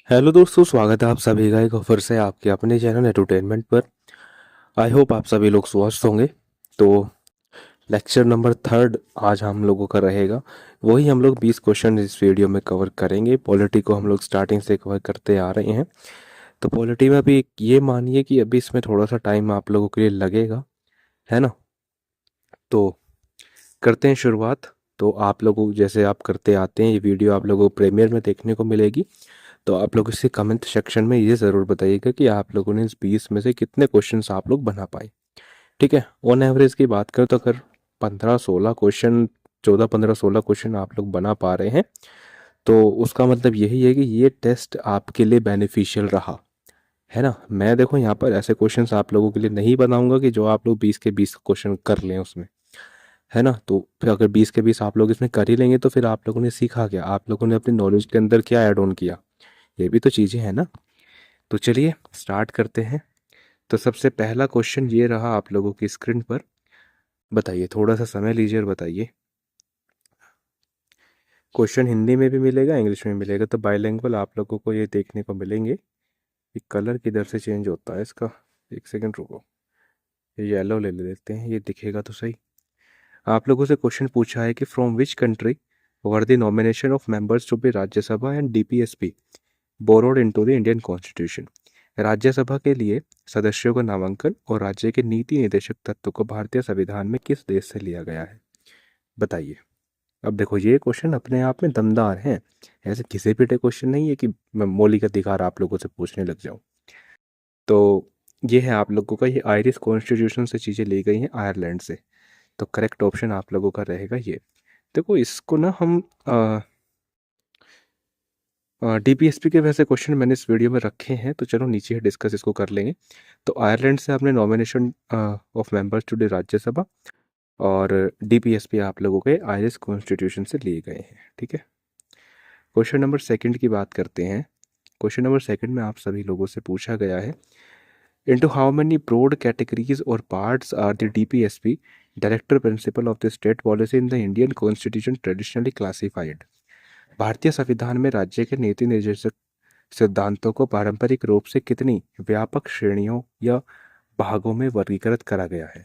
Hello दोस्तों, स्वागत है आप सभी का एक बार फिर से आपके अपने चैनल एंटरटेनमेंट पर। आई होप आप सभी लोग स्वस्थ होंगे। तो लेक्चर नंबर थर्ड आज हम लोगों का रहेगा। वही हम लोग 20 क्वेश्चन इस वीडियो में कवर करेंगे। पॉलिटी को हम लोग स्टार्टिंग से कवर करते आ रहे हैं। तो पॉलिटी में अभी ये मानिए कि अभी इसमें थोड़ा सा टाइम आप लोगों के लिए लगेगा, है ना। तो करते हैं शुरुआत। तो आप लोगों जैसे आप करते आते हैं, ये वीडियो आप लोगों को प्रीमियर में देखने को मिलेगी। तो आप लोग इसे कमेंट सेक्शन में ये ज़रूर बताइएगा कि आप लोगों ने इस 20 में से कितने क्वेश्चंस आप लोग बना पाए। ठीक है, ऑन एवरेज की बात करें तो अगर 15-16 क्वेश्चन, 14-15-16 क्वेश्चन आप लोग बना पा रहे हैं तो उसका मतलब यही है कि ये टेस्ट आपके लिए बेनिफिशियल रहा, है ना। मैं देखो यहाँ पर ऐसे क्वेश्चंस आप लोगों के लिए नहीं बनाऊंगा कि जो आप लोग 20 के 20 क्वेश्चन कर लें उसमें, है ना। तो फिर अगर 20 के 20 आप लोग इसमें कर ही लेंगे तो फिर आप लोगों ने सीखा क्या, आप लोगों ने अपनी नॉलेज के अंदर क्या ऐड ऑन किया, ये भी तो चीज़ें हैं ना। तो चलिए स्टार्ट करते हैं। तो सबसे पहला क्वेश्चन ये रहा आप लोगों की स्क्रीन पर। बताइए, थोड़ा सा समय लीजिए और बताइए। क्वेश्चन हिंदी में भी मिलेगा, इंग्लिश में भी मिलेगा, तो बाइलिंगुअल आप लोगों को ये देखने को मिलेंगे। ये कलर किधर से चेंज होता है इसका, एक सेकंड रुको। ये येलो ले लेते हैं, ये दिखेगा तो सही। आप लोगों से क्वेश्चन पूछा है कि from which country were the nomination of members to be Rajya Sabha and DPSP borrowed into the Indian constitution. Rajya Sabha के लिए सदस्यों का नामांकन और राज्य के नीति निर्देशक तत्व को भारतीय संविधान में किस देश से लिया गया है, बताइए। अब देखो ये क्वेश्चन अपने आप में दमदार हैं। ऐसे घिसे पिटे क्वेश्चन नहीं है कि मैं मौलिक अधिकार आप लोगों से पूछने लग जाऊं। तो ये है आप लोगों का, ये आयरिश कॉन्स्टिट्यूशन से चीज़ें ली गई हैं, आयरलैंड से। तो करेक्ट ऑप्शन आप लोगों का रहेगा ये। देखो इसको ना हम डीपीएसपी के वैसे क्वेश्चन मैंने इस वीडियो में रखे हैं, तो चलो नीचे डिस्कस इसको कर लेंगे। तो आयरलैंड से आपने nomination of members to the Rajya Sabha, और डीपीएसपी आप लोगों के आयरिश कॉन्स्टिट्यूशन से लिए गए हैं, ठीक है। क्वेश्चन नंबर सेकंड की बात करते हैं। क्वेश्चन नंबर सेकंड में आप सभी लोगों से पूछा गया है, into how many broad categories और parts are the DPSP directive principle of the state policy in the Indian constitution traditionally classified. भारतीय संविधान में राज्य के नीति निर्देशक सिद्धांतों को पारंपरिक रूप से कितनी व्यापक श्रेणियों या भागों में वर्गीकृत करा गया है।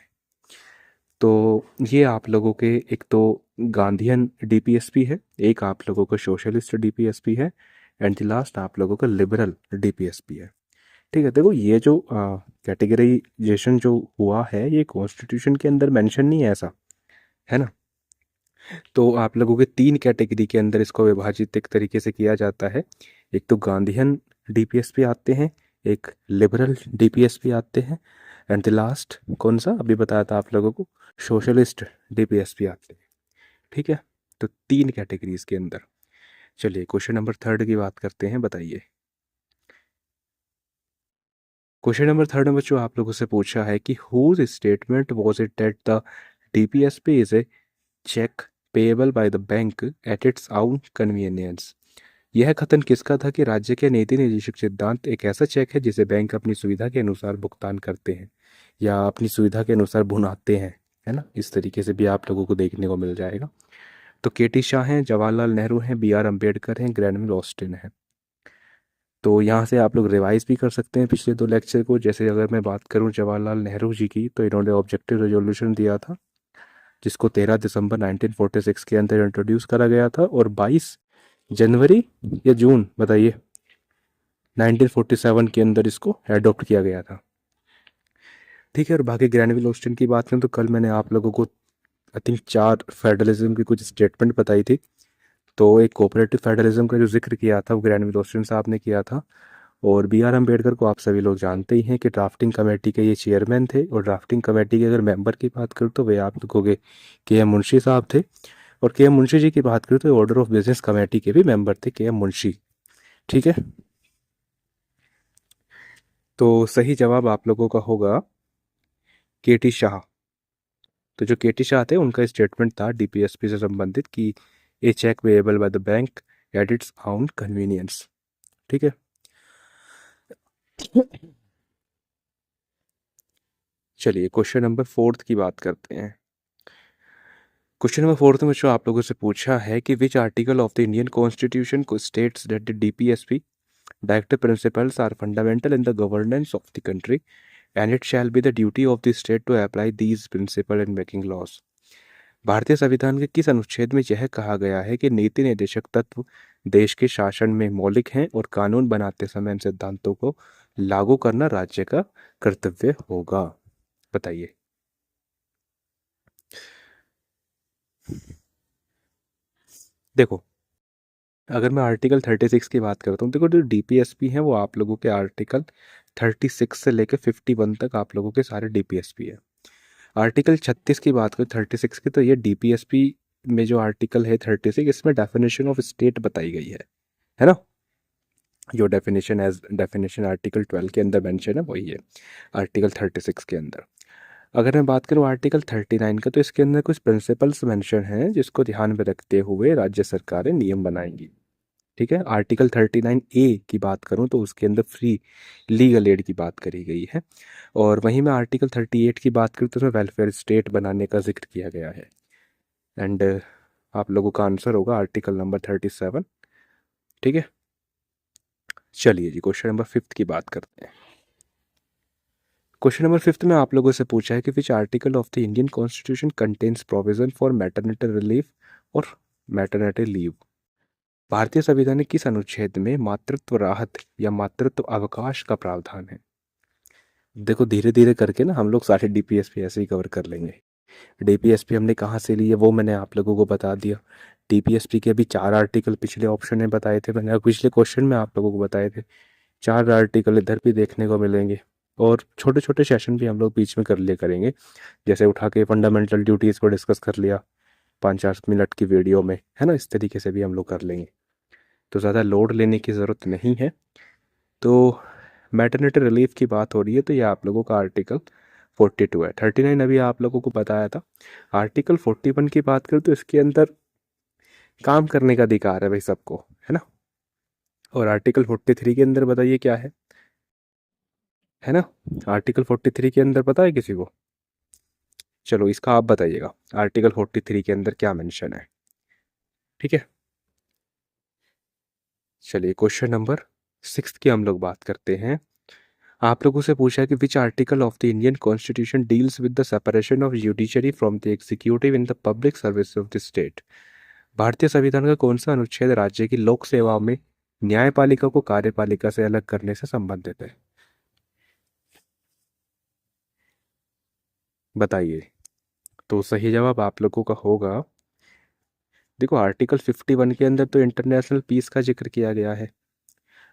तो ये आप लोगों के एक तो गांधीयन डीपीएसपी है, एक आप लोगों का सोशलिस्ट डीपीएसपी है, एंड द लास्ट आप लोगों का लिबरल डीपीएसपी है। ठीक है, देखो ये जो कैटेगराइजेशन जो हुआ है ये कॉन्स्टिट्यूशन के अंदर मेंशन नहीं है ऐसा, है ना। तो आप लोगों के 3 कैटेगरी के अंदर इसको विभाजित एक तरीके से किया जाता है। एक तो गांधीयन डीपीएसपी आते हैं, एक लिबरल डीपीएसपी आते हैं, एंड द लास्ट कौन सा अभी बताया था आप लोगों को, सोशलिस्ट डीपीएसपी आते हैं। ठीक है, तो 3 कैटेगरीज के अंदर। चलिए क्वेश्चन नंबर थर्ड की बात करते हैं, बताइए। क्वेश्चन नंबर थर्ड में बच्चों आप लोगों से पूछा है कि whose statement was it that the DPSP is a cheque payable by the bank at its own convenience. यह कथन किसका था कि राज्य के नीति निर्देशक सिद्धांत एक ऐसा चेक है जिसे बैंक अपनी सुविधा के अनुसार भुगतान करते हैं या अपनी सुविधा के अनुसार भुनाते हैं, है ना। इस तरीके से भी आप लोगों को देखने को मिल जाएगा। तो केटी शाह हैं, जवाहरलाल नेहरू हैं, बी आर अम्बेडकर हैं, ग्रैनविल ऑस्टिन है। तो यहाँ से आप लोग रिवाइज भी कर सकते हैं पिछले 2 लेक्चर को। जैसे अगर मैं बात करूँ जवाहरलाल नेहरू जी की, तो इन्होंने ऑब्जेक्टिव रेजोल्यूशन दिया था जिसको 13 दिसंबर 1946 के अंदर इंट्रोड्यूस करा गया था, और 22 जनवरी या जून बताइए 1947 के अंदर इसको एडॉप्ट किया गया था। ठीक है, और बाकी ग्रैनविल ऑस्टिन की बात करें तो कल मैंने आप लोगों को आई थिंक 4 फेडरलिज्म की कुछ स्टेटमेंट बताई थी। तो एक कोऑपरेटिव फेडरलिज्म का जो जिक्र किया था वो ग्रैनविल ऑस्टिन साहब ने किया था। और बी आर अम्बेडकर को आप सभी लोग जानते ही हैं कि ड्राफ्टिंग कमेटी के ये चेयरमैन थे, और ड्राफ्टिंग कमेटी के अगर मेंबर की बात करूँ तो वे आप लोगों के एम मुंशी साहब थे। और के एम मुंशी जी की बात करूँ तो ऑर्डर ऑफ बिजनेस कमेटी के भी मेंबर थे के एम मुंशी। ठीक है, तो सही जवाब आप लोगों का होगा के टी शाह। तो जो के टी शाह थे उनका स्टेटमेंट था डीपीएसपी से संबंधित कि a cheque payable by the bank at its own convenience. ठीक है, चलिए क्वेश्चन नंबर फोर्थ की बात करते हैं। क्वेश्चन नंबर फोर्थ में जो आप लोगों से पूछा है कि which article of the Indian constitution को states that the DPSP Directive principles are fundamental in the governance of the country, and it shall be the duty of the state to apply these principles in making laws. भारतीय संविधान के किस अनुच्छेद में यह कहा गया है कि नीति निर्देशक तत्व देश के शासन में मौलिक हैं और कानून बनाते समय इन सिद्धांतों को लागू करना राज्य का कर्तव्य होगा? बताइए। देखो, अगर मैं आर्टिकल 36 की बात करता हूँ, देखो जो डीपीएसपी है वो आप लोगों के आर्टिकल 36 से लेकर 51 तक आप लोगों के सारे डीपीएसपी है। आर्टिकल 36 की बात करें 36 की, तो ये डीपीएसपी में जो आर्टिकल है 36, इसमें डेफिनेशन ऑफ स्टेट बताई गई है ना? जो डेफिनेशन आर्टिकल 12 के अंदर मेंशन है वही है आर्टिकल 36 के अंदर। अगर मैं बात करूँ आर्टिकल 39 का, तो इसके अंदर कुछ प्रिंसिपल्स मेंशन हैं जिसको ध्यान में रखते हुए राज्य सरकारें नियम बनाएंगी। ठीक है, आर्टिकल 39A की बात करूं तो उसके अंदर फ्री लीगल एड की बात करी गई है, और वहीं मैं आर्टिकल 38 की बात करूं तो उसमें वेलफेयर स्टेट बनाने का जिक्र किया गया है। एंड आप लोगों का आंसर होगा आर्टिकल नंबर 37। ठीक है, चलिए जी क्वेश्चन नंबर 5 की बात करते हैं। क्वेश्चन नंबर 5 में आप लोगों से पूछा है कि which article of the Indian constitution contains provision for maternity relief और मैटरनिटी लीव। भारतीय संविधान के किस अनुच्छेद में मातृत्व राहत या मातृत्व अवकाश का प्रावधान है? देखो, धीरे धीरे करके ना हम लोग सारे डीपीएसपी ऐसे ही कवर कर लेंगे। डीपीएसपी हमने कहाँ से ली है वो मैंने आप लोगों को बता दिया। डीपीएसपी के अभी 4 आर्टिकल पिछले ऑप्शन में बताए थे मैंने, पिछले क्वेश्चन में आप लोगों को बताए थे। 4 आर्टिकल इधर भी देखने को मिलेंगे, और छोटे छोटे सेशन भी हम लोग बीच में कर लिया करेंगे, जैसे उठा के फंडामेंटल ड्यूटीज़ को डिस्कस कर लिया 5-4 मिनट की वीडियो में, है ना? इस तरीके से भी हम लोग कर लेंगे, तो ज़्यादा लोड लेने की ज़रूरत नहीं है। तो मैटरनिटी रिलीफ की बात हो रही है, तो ये आप लोगों का आर्टिकल 42 है। 39 अभी आप लोगों को बताया था। आर्टिकल 41 की बात करें तो इसके अंदर काम करने का अधिकार है भाई सबको, है ना? और आर्टिकल 43 के अंदर बताइए क्या है ना? आर्टिकल 43 के अंदर पता है किसी को? चलो इसका आप बताइएगा, आर्टिकल 43 के अंदर क्या मेंशन है? ठीक है, चलिए क्वेश्चन नंबर 6 की हम लोग बात करते हैं। आप लोगों से पूछा है कि which article of the Indian constitution deals with the separation of judiciary from the executive in the public service of the state. भारतीय संविधान का कौन सा अनुच्छेद राज्य की लोक सेवाओं में न्यायपालिका को कार्यपालिका से अलग करने से संबंधित है? बताइए। तो सही जवाब आप लोगों का होगा, देखो आर्टिकल 51 के अंदर तो इंटरनेशनल पीस का जिक्र किया गया है।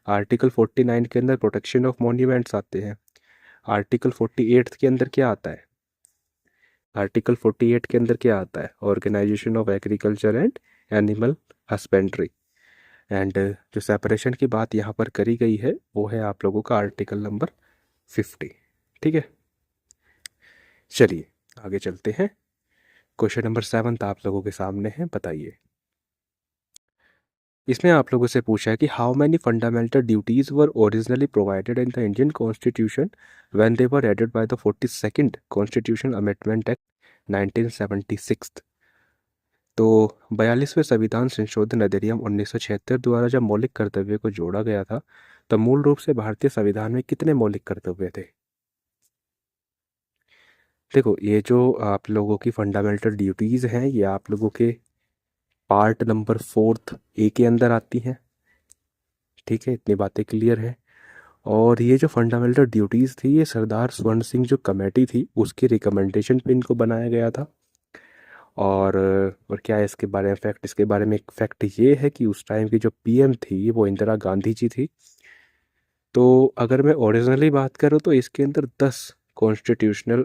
आर्टिकल 49 के अंदर प्रोटेक्शन ऑफ मॉन्यूमेंट्स आते हैं। आर्टिकल 48 के अंदर क्या आता है? आर्टिकल 48 के अंदर क्या आता है? Organisation of agriculture and animal husbandry. And जो सेपरेशन की बात यहाँ पर करी गई है वो है आप लोगों का आर्टिकल नंबर 50। ठीक है, चलिए आगे चलते हैं। क्वेश्चन नंबर 7 आप लोगों के सामने है, बताइए। इसमें आप लोगों से पूछा है कि how many fundamental duties were originally provided in the Indian constitution when they were added by the 42nd constitution amendment act 1976। तो 42वें संविधान संशोधन अधिनियम 1976 द्वारा जब मौलिक कर्तव्य को जोड़ा गया था, तो मूल रूप से भारतीय संविधान में कितने मौलिक कर्तव्य थे? देखो, ये जो आप लोगों की फंडामेंटल ड्यूटीज़ हैं ये आप लोगों के पार्ट नंबर 4A के अंदर आती हैं। ठीक है, इतनी बातें क्लियर है। और ये जो फंडामेंटल ड्यूटीज़ थी ये सरदार स्वर्ण सिंह जो कमेटी थी उसकी रिकमेंडेशन पे इनको बनाया गया था। और क्या है इसके बारे में फैक्ट? इसके बारे में एक फैक्ट ये है कि उस टाइम की जो पीएम थी वो इंदिरा गांधी जी थी। तो अगर मैं ओरिजिनली बात करूँ तो इसके अंदर 10 कॉन्स्टिट्यूशनल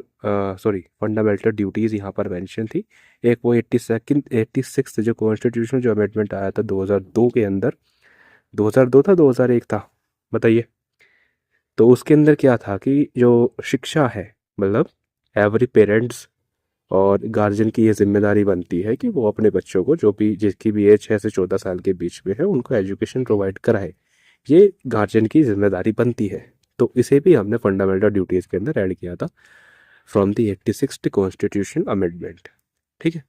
फंडामेंटल ड्यूटीज़ यहाँ पर मेंशन थी। एक वो 86 जो कॉन्स्टिट्यूशन जो अमेंडमेंट आया था 2002 के अंदर, 2002 था 2001 था, बताइए। तो उसके अंदर क्या था कि जो शिक्षा है, मतलब एवरी पेरेंट्स और गार्जियन की ये जिम्मेदारी बनती है कि वो अपने बच्चों को जो भी जिसकी भी एज 6 से 14 साल के बीच में है उनको एजुकेशन प्रोवाइड कराए, ये गार्जियन की जिम्मेदारी बनती है। तो इसे भी हमने फंडामेंटल ड्यूटीज़ के अंदर ऐड किया था फ्रॉम द 86 कॉन्स्टिट्यूशन अमेंडमेंट। ठीक है,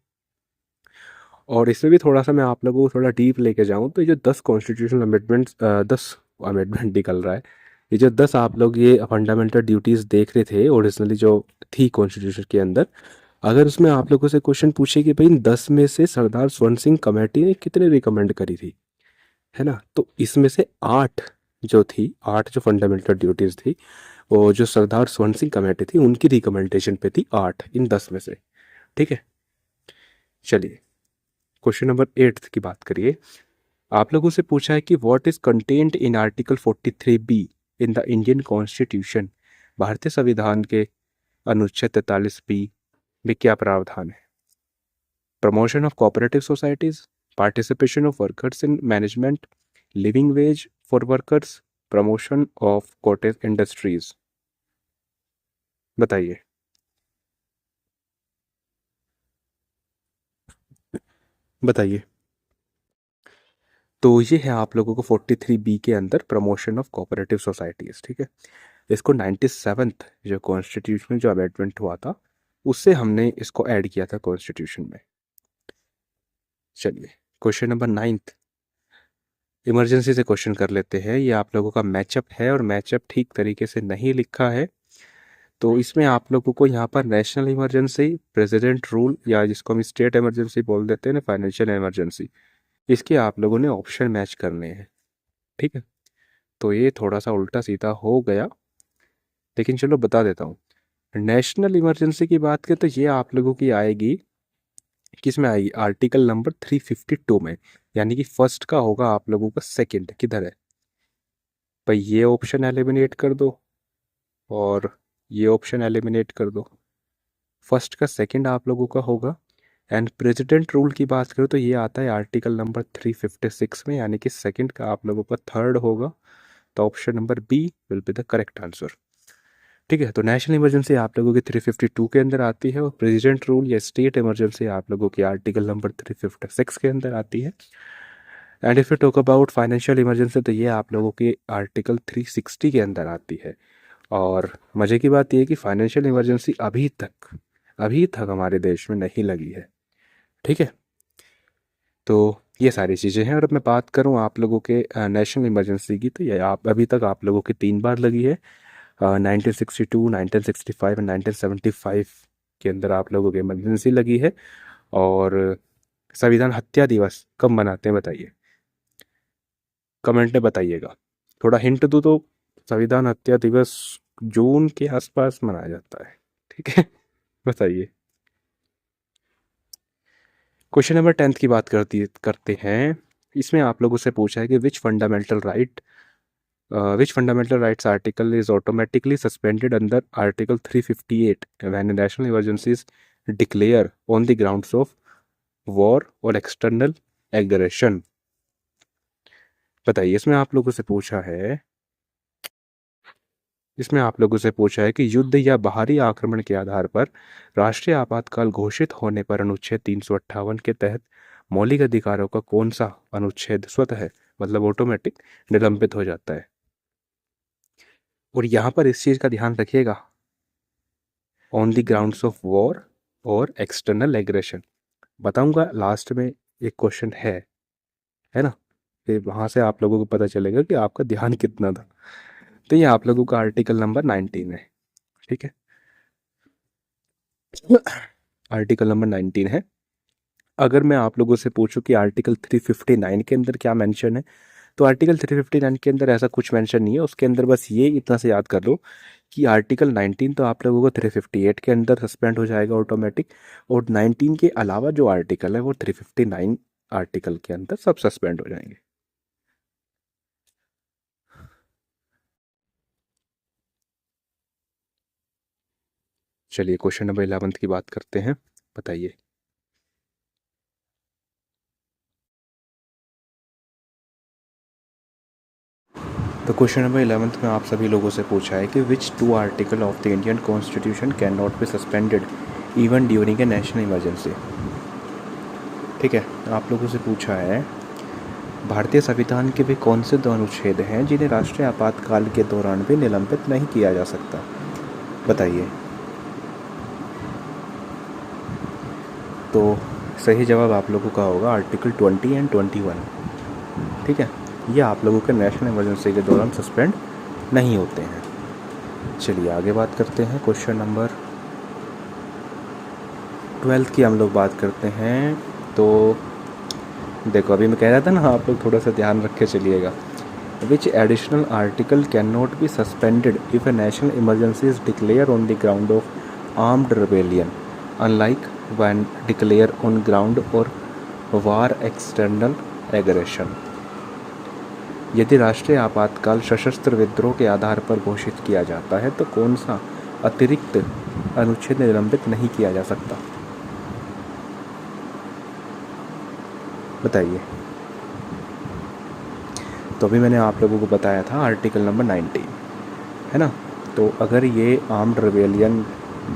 और इसमें भी थोड़ा सा मैं आप लोगों को थोड़ा डीप लेके जाऊँ तो ये जो 10 कॉन्स्टिट्यूशन अमेंडमेंट्स 10 अमेंडमेंट निकल रहा है। ये जो 10 आप लोग ये फंडामेंटल ड्यूटीज़ देख रहे थे ओरिजिनली जो थी कॉन्स्टिट्यूशन के अंदर, अगर उसमें आप लोगों से क्वेश्चन पूछे कि भाई इन 10 में से सरदार स्वर्ण सिंह कमेटी ने कितने रिकमेंड करी थी, है ना, तो इसमें से 8 जो थी, 8 जो फंडामेंटल ड्यूटीज़ थी, वो जो सरदार स्वर्ण सिंह कमेटी थी उनकी रिकमेंडेशन पे थी 8 इन 10 में से। ठीक है, चलिए क्वेश्चन नंबर 8 की बात करिए। आप लोगों से पूछा है कि what is content in article 43B in the Indian constitution, भारतीय संविधान के अनुच्छेद 43B में क्या प्रावधान है? Promotion of cooperative societies, participation of workers in management, living ways for workers, promotion of cottage industries. बताइए। बताइए। तो ये है आप लोगों को 43B के अंदर प्रमोशन ऑफ कोऑपरेटिव सोसाइटीज। ठीक है, इसको 97th जो कॉन्स्टिट्यूशन जो अमेंडमेंट हुआ था उससे हमने इसको ऐड किया था कॉन्स्टिट्यूशन में। चलिए क्वेश्चन नंबर 9 इमरजेंसी से क्वेश्चन कर लेते हैं। ये आप लोगों का मैचअप है और मैचअप ठीक तरीके से नहीं लिखा है, तो इसमें आप लोगों को यहाँ पर नेशनल इमरजेंसी, प्रेसिडेंट रूल या जिसको हम स्टेट इमरजेंसी बोल देते हैं ना, फाइनेंशियल इमरजेंसी, इसके आप लोगों ने ऑप्शन मैच करने हैं। ठीक है, तो ये थोड़ा सा उल्टा सीधा हो गया, लेकिन चलो बता देता हूँ। नेशनल इमरजेंसी की बात करें तो ये आप लोगों की आएगी, किस में आएगी, आर्टिकल नंबर 352 में, यानी कि फर्स्ट का होगा आप लोगों का सेकंड किधर है भाई, ये ऑप्शन एलिमिनेट कर दो और ये ऑप्शन एलिमिनेट कर दो, फर्स्ट का सेकंड आप लोगों का होगा। एंड प्रेसिडेंट रूल की बात करो तो ये आता है आर्टिकल नंबर 356 में, यानी कि सेकंड का आप लोगों का थर्ड होगा, तो option number B will be the correct answer. ठीक है, तो नेशनल इमरजेंसी आप लोगों की 352 के अंदर आती है और प्रेसिडेंट रूल या स्टेट इमरजेंसी आप लोगों की आर्टिकल नंबर 356 के अंदर आती है। And if you talk about financial emergency तो ये आप लोगों की आर्टिकल 360 के अंदर आती है। और मज़े की बात यह है कि फाइनेंशियल इमरजेंसी अभी तक हमारे देश में नहीं लगी है। ठीक है, तो ये सारी चीज़ें हैं। और अब मैं बात करूँ आप लोगों के नेशनल इमरजेंसी की, तो ये आप अभी तक आप लोगों की 3 बार लगी है, 1962, 1965 एंड 1975 के अंदर आप लोगों की इमरजेंसी लगी है। और संविधान हत्या दिवस कब मनाते हैं बताइए, कमेंट में बताइएगा। थोड़ा हिंट दूँ तो संविधान हत्या दिवस जून के आसपास मनाया जाता है। ठीक है, बताइए। क्वेश्चन नंबर 10 की बात करते हैं। इसमें आप लोगों से पूछा है कि which fundamental rights article is automatically suspended under article 358 when national emergencies declare on the grounds of war और एक्सटर्नल एग्रेशन। बताइए। इसमें आप लोगों से पूछा है कि युद्ध या बाहरी आक्रमण के आधार पर राष्ट्रीय आपातकाल घोषित होने पर अनुच्छेद 358 के तहत मौलिक अधिकारों का कौन सा अनुच्छेद स्वतः है, मतलब ऑटोमेटिक निलंबित हो जाता है। और यहाँ पर इस चीज़ का ध्यान रखिएगा, on the grounds of war और एक्सटर्नल एग्रेशन। बताऊंगा लास्ट में, एक क्वेश्चन है ना, फिर वहाँ से आप लोगों को पता चलेगा कि आपका ध्यान कितना था। तो ये आप लोगों का आर्टिकल नंबर 19 है। ठीक है, आर्टिकल नंबर 19 है। अगर मैं आप लोगों से पूछूं कि आर्टिकल 359 के अंदर क्या मेंशन है, तो आर्टिकल 359 के अंदर ऐसा कुछ मेंशन नहीं है। उसके अंदर बस ये इतना से याद कर लो कि आर्टिकल 19 तो आप लोगों को 358 के अंदर सस्पेंड हो जाएगा ऑटोमेटिक, और 19 के अलावा जो आर्टिकल है वो 359 आर्टिकल के अंदर सब सस्पेंड हो जाएंगे। चलिए क्वेश्चन नंबर 11 की बात करते हैं। बताइए। तो क्वेश्चन नंबर 11 में आप सभी लोगों से पूछा है कि विच 2 article of the Indian constitution can not be suspended even during a national emergency. ठीक है, आप लोगों से पूछा है भारतीय संविधान के वे कौन से 2 अनुच्छेद हैं जिन्हें राष्ट्रीय आपातकाल के दौरान भी निलंबित नहीं किया जा सकता। बताइए। तो सही जवाब आप लोगों का होगा आर्टिकल 20 एंड 21। ठीक है, ये आप लोगों के नेशनल इमरजेंसी के दौरान सस्पेंड नहीं होते हैं। चलिए आगे बात करते हैं। क्वेश्चन नंबर 12 की हम लोग बात करते हैं। तो देखो, अभी मैं कह रहा था ना, आप लोग थोड़ा सा ध्यान रख के चलिएगा। Which additional article can not be suspended if a national emergency is declare on the ground of armed rebellion unlike when declare on ground और वार एक्सटर्नल एग्रेशन। यदि राष्ट्रीय आपातकाल सशस्त्र विद्रोह के आधार पर घोषित किया जाता है तो कौन सा अतिरिक्त अनुच्छेद निलंबित नहीं किया जा सकता? बताइए। तो अभी मैंने आप लोगों को बताया था आर्टिकल नंबर 19, है ना। तो अगर ये आर्म्ड रिबेलियन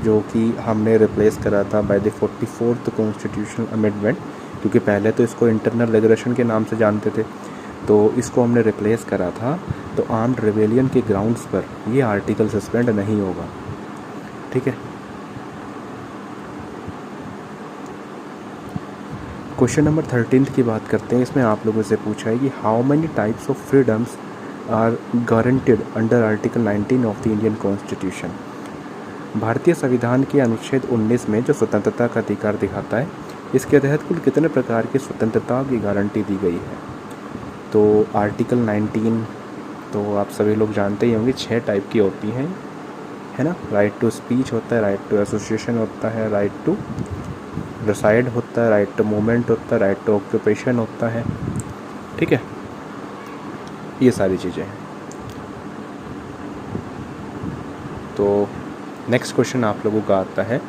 जो कि हमने रिप्लेस करा था by the 44th constitutional amendment, क्योंकि पहले तो इसको इंटरनल एग्रेशन के नाम से जानते थे, तो इसको हमने रिप्लेस करा था। तो आर्म्ड रिबेलियन के ग्राउंड्स पर ये आर्टिकल सस्पेंड नहीं होगा, ठीक है। क्वेश्चन नंबर 13 की बात करते हैं। इसमें आप लोगों से पूछा है कि how many types of freedoms are guaranteed under article 19 of the Indian constitution. भारतीय संविधान के अनुच्छेद 19 में जो स्वतंत्रता का अधिकार दिखाता है, इसके तहत कुल कितने प्रकार की स्वतंत्रता की गारंटी दी गई है? तो आर्टिकल 19 तो आप सभी लोग जानते ही होंगे, 6 टाइप की होती हैं, है ना। राइट टू स्पीच होता है, राइट टू एसोसिएशन होता है, राइट टू रिसाइड होता है, राइट टू मूवमेंट होता है, राइट टू ऑक्यूपेशन होता है, ठीक है। ये सारी चीज़ें हैं। तो नेक्स्ट क्वेश्चन आप लोगों का आता है,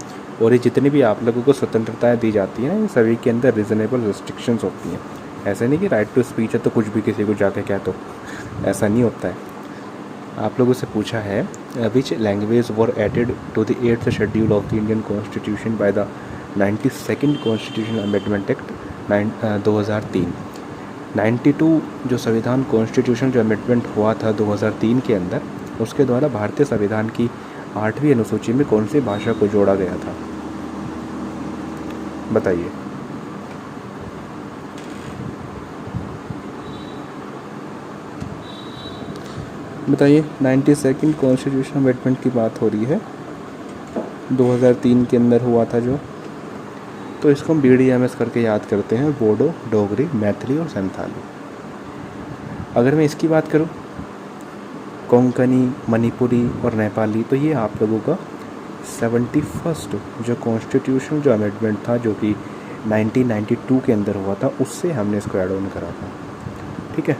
और ये जितनी भी आप लोगों को स्वतंत्रताएं दी जाती हैं, इन सभी के अंदर रीजनेबल रिस्ट्रिक्शंस होती हैं। ऐसा नहीं कि राइट टू स्पीच है तो कुछ भी किसी को जाके कह दो, ऐसा नहीं होता है। आप लोगों से पूछा है which language were added to the 8th schedule of the Indian constitution by the 92nd constitutional amendment act 2003। 92 जो संविधान कॉन्स्टिट्यूशन जो अमेंडमेंट हुआ था 2003 के अंदर, उसके द्वारा भारतीय संविधान की 8वीं अनुसूची में कौन सी भाषा को जोड़ा गया था? बताइए। बताइए। 92nd कॉन्स्टिट्यूशन अमेंडमेंट की बात हो रही है, 2003 के अंदर हुआ था जो। तो इसको हम BDMS करके याद करते हैं, बोडो, डोगरी, मैथिली और संथाली। अगर मैं इसकी बात करूं, कोंकणी, मणिपुरी और नेपाली, तो ये आप लोगों का 71st जो कॉन्स्टिट्यूशन जो अमेंडमेंट था, जो कि 1992 के अंदर हुआ था, उससे हमने इसको ऐड ऑन करा था, ठीक है।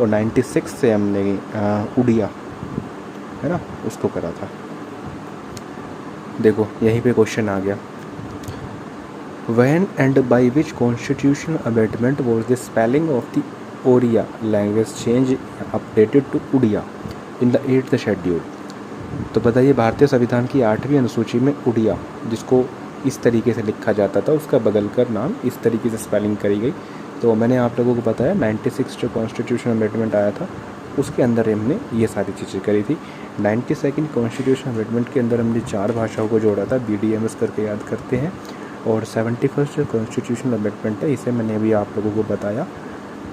और 96 से हमने उड़िया, है ना, उसको करा था। देखो यहीं पे क्वेश्चन आ गया, When and by which constitutional amendment was the spelling of the Oriya language changed updated to Udiya in the 8th schedule? तो बताइए, भारतीय संविधान की 8वीं अनुसूची में उड़िया, जिसको इस तरीके से लिखा जाता था, उसका बदल कर नाम इस तरीके से स्पेलिंग करी गई। तो मैंने आप लोगों को बताया 96 जो कॉन्स्टिट्यूशन अमेंडमेंट आया था, उसके अंदर हमने ये सारी चीज़ें करी थी। 92nd कॉन्स्टिट्यूशन अमेंडमेंट के अंदर हमने 4 भाषाओं को जोड़ा था, BDMS करके याद करते हैं। और 71st जो कॉन्स्टिट्यूशनल अमेंडमेंट है, इसे मैंने अभी आप लोगों को बताया,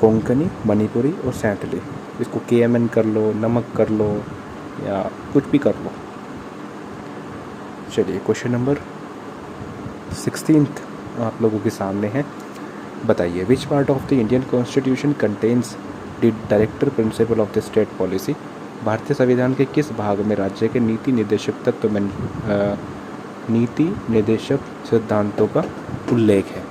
कोंकणी, मणिपुरी और सैंथली। इसको KMN कर लो, नमक कर लो, या कुछ भी कर लो। चलिए क्वेश्चन नंबर 16 आप लोगों के सामने है। बताइए, which part of the Indian constitution contains the director principle of the state policy. भारतीय संविधान के किस भाग में राज्य के नीति निर्देशक तत्व में नीति निर्देशक सिद्धांतों का उल्लेख है?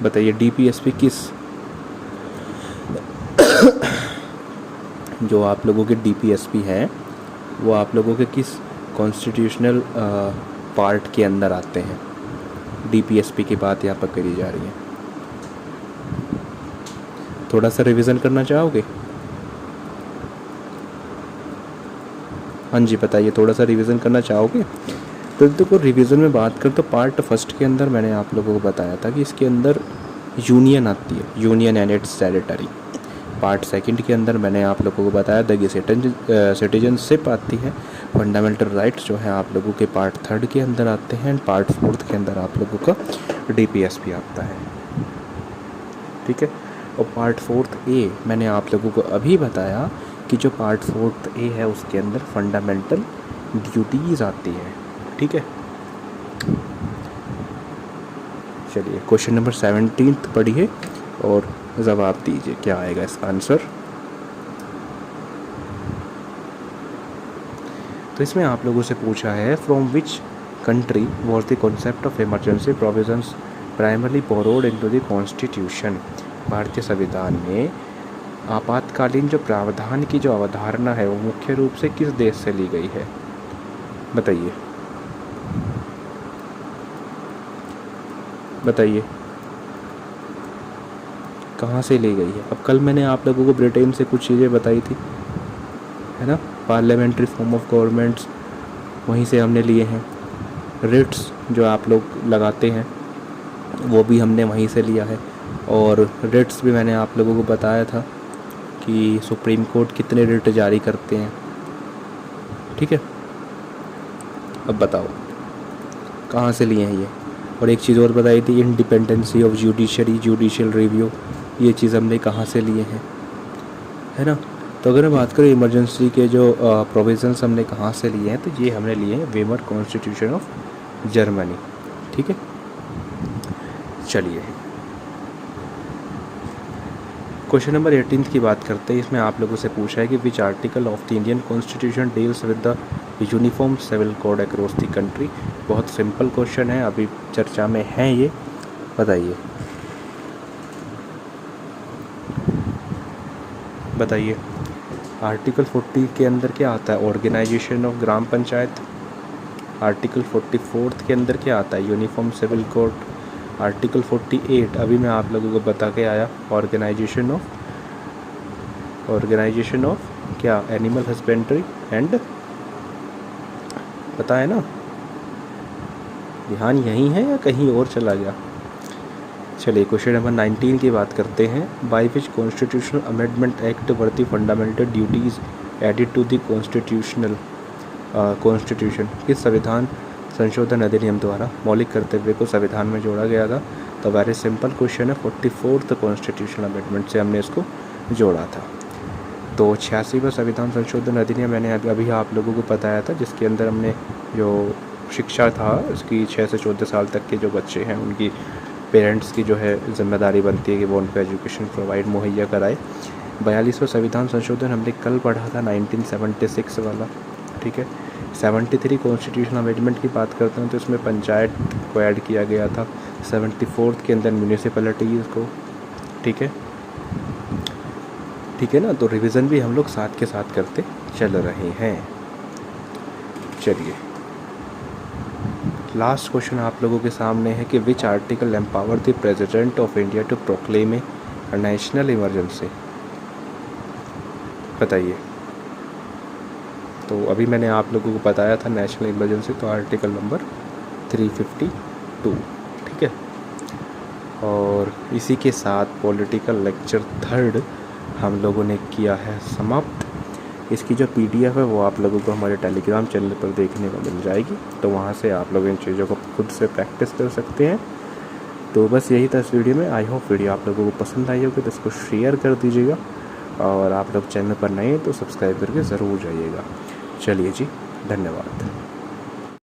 बताइए। DPSP किस जो आप लोगों के DPSP हैं, वो आप लोगों के किस कॉन्स्टिट्यूशनल पार्ट के अंदर आते हैं? DPSP की बात यहाँ पर करी जा रही है। थोड़ा सा रिवीजन करना चाहोगे? हाँ जी, बताइए, थोड़ा सा रिवीजन करना चाहोगे? तो देखो, रिवीजन में बात करें तो पार्ट फर्स्ट के अंदर मैंने आप लोगों को बताया था कि इसके अंदर यूनियन आती है, union and it's territory. Part second के अंदर मैंने आप लोगों को बताया था कि सिटीजनशिप आती है। फंडामेंटल राइट्स जो है आप लोगों के पार्ट थर्ड के अंदर आते हैं। पार्ट फोर्थ के अंदर आप लोगों का DPSP आता है। ठीक है। और पार्ट 4 ए मैंने आप लोगों को अभी बताया कि जो पार्ट 4 ए है उसके अंदर फंडामेंटल ड्यूटीज़ आती हैं, ठीक है। चलिए क्वेश्चन नंबर 17 पढ़िए और जवाब दीजिए क्या आएगा इसका आंसर। तो इसमें आप लोगों से पूछा है from which country was the concept of emergency provisions primarily borrowed into the constitution. भारतीय संविधान में आपातकालीन जो प्रावधान की जो अवधारणा है वो मुख्य रूप से किस देश से ली गई है, बताइए बताइए कहाँ से ली गई है। अब कल मैंने आप लोगों को ब्रिटेन से कुछ चीज़ें बताई थी, है ना। पार्लियामेंट्री फॉर्म ऑफ गवर्नमेंट्स वहीं से हमने लिए हैं। रिट्स जो आप लोग लगाते हैं वो भी हमने वहीं से लिया है। और रिट्स भी मैंने आप लोगों को बताया था कि सुप्रीम कोर्ट कितने रिट जारी करते हैं, ठीक है। अब बताओ कहाँ से लिए हैं ये। और एक चीज़ और बताई थी independency of judiciary, judicial review, ये चीज़ हमने कहाँ से लिए हैं, है ना। तो अगर हम बात करें इमरजेंसी के जो प्रोविजंस हमने कहाँ से लिए हैं, तो ये हमने लिए हैं वेमर कॉन्स्टिट्यूशन ऑफ जर्मनी, ठीक है। चलिए क्वेश्चन नंबर 18 की बात करते हैं। इसमें आप लोगों से पूछा है कि which article of the Indian constitution deals with the uniform civil code across the country. बहुत सिंपल क्वेश्चन है, अभी चर्चा में है ये, बताइए बताइए। आर्टिकल 40 के अंदर क्या आता है, organisation of gram panchayat. Article 44 के अंदर क्या आता है, यूनिफॉर्म सिविल कोड। आर्टिकल 48 अभी मैं आप लोगों को बता के आया, ऑर्गेनाइजेशन ऑफ क्या, एनिमल हस्बेंड्री एंड, पता है ना। ध्यान यहीं है या कहीं और चला गया। चलिए क्वेश्चन नंबर 19 की बात करते हैं। By which constitutional amendment act were the fundamental duties added to the constitution. किस संविधान संशोधन अधिनियम द्वारा मौलिक कर्तव्य को संविधान में जोड़ा गया था। तो वेरी सिंपल क्वेश्चन है, 44th कॉन्स्टिट्यूशनल अमेंडमेंट से हमने इसको जोड़ा था। तो 86वां संविधान संशोधन अधिनियम मैंने अभी आप लोगों को बताया था, जिसके अंदर हमने जो शिक्षा था उसकी 6 से 14 साल तक के जो बच्चे हैं उनकी पेरेंट्स की जो है जिम्मेदारी बनती है कि वो उनको एजुकेशन प्रोवाइड मुहैया कराए। 42वां संविधान संशोधन हमने कल पढ़ा था 1976 वाला, ठीक है। 73 कॉन्स्टिट्यूशनल अमेंडमेंट की बात करते हैं तो इसमें पंचायत को ऐड किया गया था। 74 के अंदर म्यूनिसिपैलिटीज़ को, ठीक है ना। तो रिवीजन भी हम लोग साथ के साथ करते चल रहे हैं। चलिए लास्ट क्वेश्चन आप लोगों के सामने है कि which article empower the President of India to proclaim a national emergency, बताइए। तो अभी मैंने आप लोगों को बताया था नेशनल इमरजेंसी, तो आर्टिकल नंबर 352, ठीक है। और इसी के साथ पॉलिटिकल लेक्चर 3 हम लोगों ने किया है समाप्त। इसकी जो PDF है वो आप लोगों को हमारे टेलीग्राम चैनल पर देखने को मिल जाएगी, तो वहाँ से आप लोग इन चीज़ों को खुद से प्रैक्टिस कर सकते हैं। तो बस यही था इस वीडियो में। आई होप वीडियो आप लोगों को पसंद आई होगी, तो इसको शेयर कर दीजिएगा। और आप लोग चैनल पर नए हैं तो सब्सक्राइब करके ज़रूर जाइएगा। चलिए जी, धन्यवाद।